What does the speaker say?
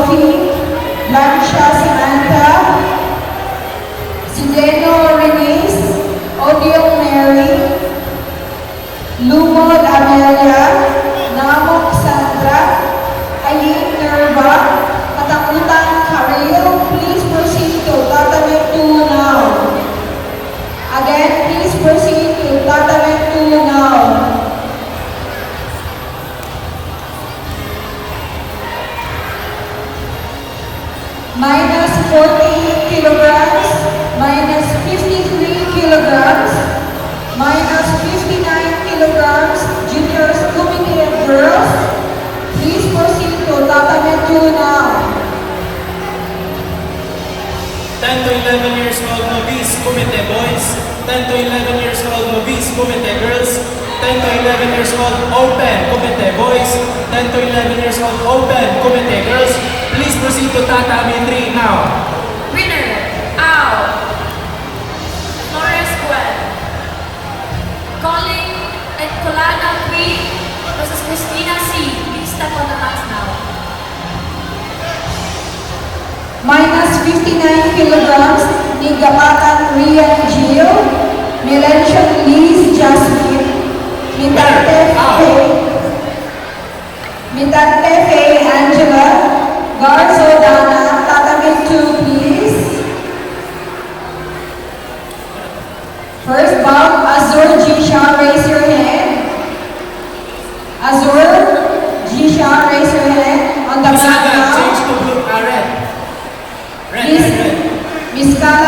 Sophie, Lancia Samantha, Sideno Renis, Odiong Mary, Lumod Amelia, Namok Sandra, Ayin Nerva, Katakutan Karil. Please proceed to Tatamek 2 now. Again, please proceed to Tatamek 2 now. Minus 48 kilograms, minus 53 kilograms, minus 59 kilograms, juniors committed girls. Please proceed to Tatamek 2 now. 10 to 11 years old novice kumite boys, 10 to 11 years old novice kumite girls, 10 to 11 years old open kumite boys, 10 to 11 years old open kumite girls. Please proceed to tatami 3 now. Winner, Ao, Flores Gwen, Colin and Colana Queen versus Christina C. Please step on the mats now. Minus 59 kilograms, Nigamatan Rian Gio, Melension Liz Jasmine, Mitante Faye Angela, Garzo Dana. Tatamek 2 please. First bout, Azur Jisha, raise your hand. Azur Jisha, raise your hand on the mat Misaga, now. change to blue, red. Red, Miss red, red. Miss Kala